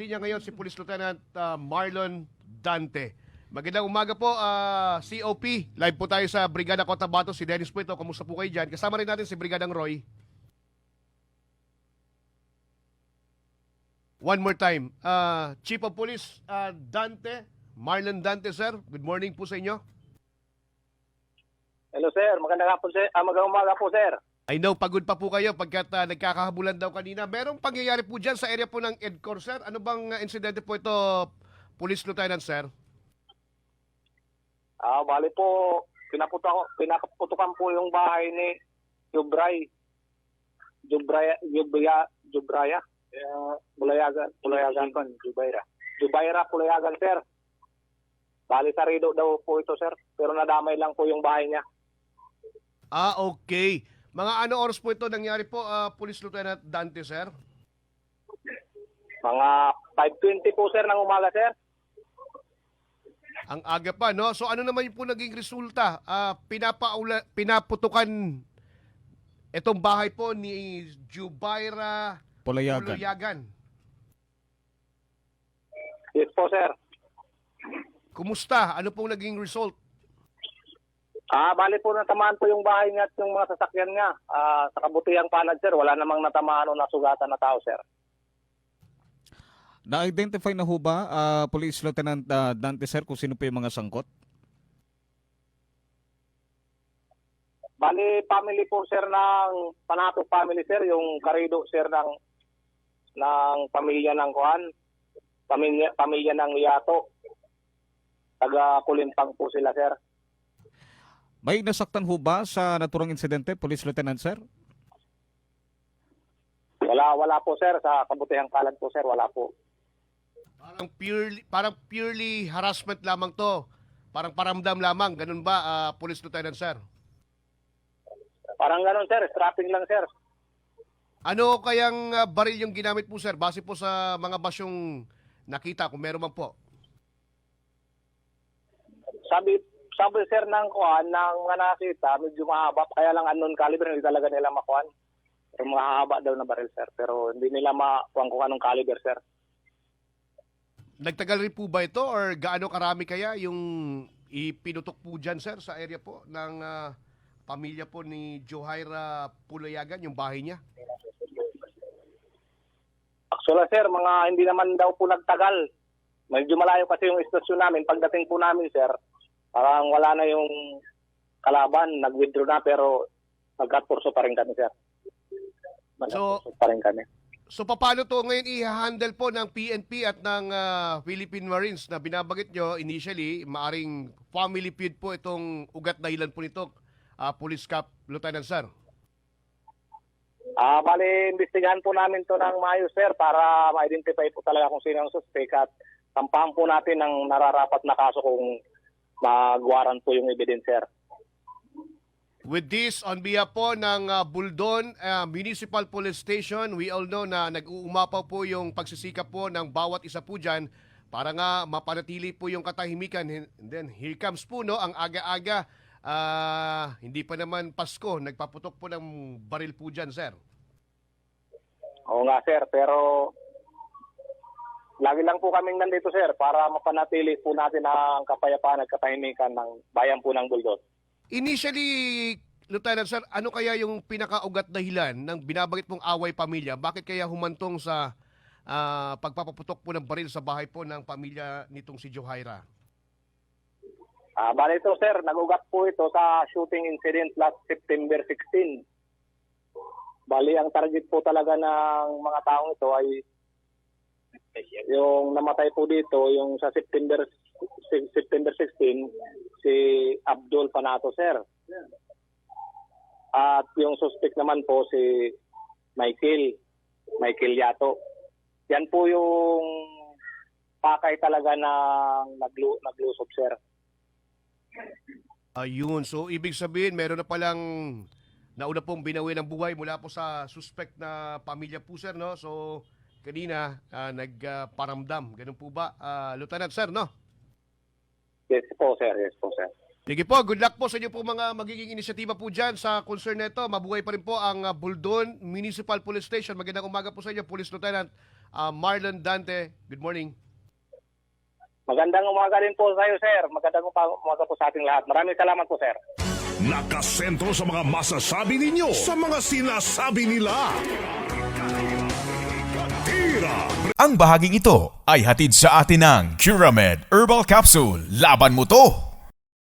linya ngayon si Police Lieutenant Marlon Dante. Magandang umaga po, COP. Live po tayo sa Brigada Cotabato. Si Dennis po ito. Kamusta po kayo dyan? Kasama rin natin si Brigadang Roy. One more time. Chief of Police Dante, Marlon Dante, sir. Good morning po sa inyo. Hello sir, magandang hapon sir. Magandang umaga po sir. I know, pagod pa po kayo pagkat nagkakahabulan daw kanina. Merong pangyayari po dyan sa area po ng EDCOR, sir. Ano bang insidente po ito, Police Lieutenant, sir? Bali po, pinaputukan po yung bahay ni Jubraya, Pulayagan, sir. Bali sarido daw po ito, sir. Pero nadamay lang po yung bahay niya. Okay. Mga ano oras po ito nangyari po, Police Lieutenant Dante, sir? Mga 5:20 po, sir, ng umaga, sir. Ang aga pa, no? So ano naman yung po naging resulta? Pinaputukan itong bahay po ni Jubaira Pulayagan. Yes po, sir. Kumusta? Ano pong naging result? Bali po natamaan po yung bahay niya at yung mga sasakyan niya. Sa kabutihang palad, sir, wala namang natamaan o nasugatan na tao, sir. Na-identify na ho ba, Police Lieutenant Dante, sir, kung sino po yung mga sangkot? Bali, family po, sir, ng Panato family, sir. Yung karido, sir, ng pamilya ng Kuan. Pamilya ng Yato. Taga Kulintang po sila, sir. May nasaktan ho ba sa naturang insidente, Police Lieutenant, sir? Wala po, sir. Sa kabutihang palad po, sir, wala po. Parang purely harassment lamang to. Parang paramdam lamang. Ganun ba, Police Lieutenant, sir? Parang ganun, sir. Strapping lang, sir. Ano kayang baril yung ginamit po, sir? Base po sa mga basyong nakita, kung meron man po. Sabi sir ng Kuan, ng mga nakita, medyo mahaba. Kaya lang unknown caliber, hindi talaga nila makuhan. Pero mahaba daw na baril, sir. Pero hindi nila makuhan kung anong caliber, sir. Nagtagal rin po ba ito or gaano karami kaya yung ipinutok po dyan, sir, sa area po ng pamilya po ni Jubaira Pulayagan, yung bahay niya? Actually, sir, mga hindi naman daw po nagtagal. Medyo malayo kasi yung istasyon namin. Pagdating po namin, sir, parang wala na yung kalaban. Nag-withdraw na pero nagkatpurso pa rin kami, sir. Nagkatpurso pa rin kami. So paano to ngayon i-handle po ng PNP at ng Philippine Marines na binabagit nyo initially, maaring family feud po itong ugat dahilan po nito, Police Cap Lieutenant, sir? Bali, imbestigahan po namin to ng maayos, sir, para ma-identify po talaga kung sino ang suspect at tampahan po natin ng nararapat na kaso kung magwaran po yung evidence, sir. With this, on behalf po ng Buldon Municipal Police Station, we all know na nag-uumapaw po yung pagsisikap po ng bawat isa po dyan para nga mapanatili po yung katahimikan. And then, here comes po, no, ang aga-aga. Hindi pa naman Pasko, nagpaputok po ng baril po dyan, sir. Oo nga, sir, pero lagi lang po kaming nandito, sir, para mapanatili po natin ang kapayapaan at katahimikan ng bayan po ng Buldon. Initially, Lieutenant, sir, ano kaya yung pinakaugat dahilan ng binabagit pong away pamilya? Bakit kaya humantong sa pagpapaputok po ng baril sa bahay po ng pamilya nitong si Jubaira? Bali ito, sir, nag-ugat po ito sa shooting incident last September 16. Bali, ang target po talaga ng mga taong ito ay yung namatay po dito, yung sa September 16, si Abdul Panato, sir. At yung suspect naman po si Michael Yato. Yan po yung pakay talaga ng naglusob, sir. Ayun. So, ibig sabihin, meron na palang nauna pong binawi ng buhay mula po sa suspect na pamilya po, sir, no? So, kanina, nagparamdam. Ganun po ba, Lieutenant, sir, no? Yes po, sir. Yes po, sir. Sige po, good luck po sa inyo po mga magiging inisyatiba po dyan sa concern nito. Mabuhay pa rin po ang Buldon Municipal Police Station. Magandang umaga po sa inyo, Police Lieutenant Marlon Dante. Good morning. Magandang umaga rin po sa iyo, sir. Magandang umaga po sa ating lahat. Maraming salamat po, sir. Nakasentro sa mga masasabi ninyo, sa mga sinasabi nila. Tira! Ang bahaging ito ay hatid sa atin ng Curamed Herbal Capsule. Laban mo to!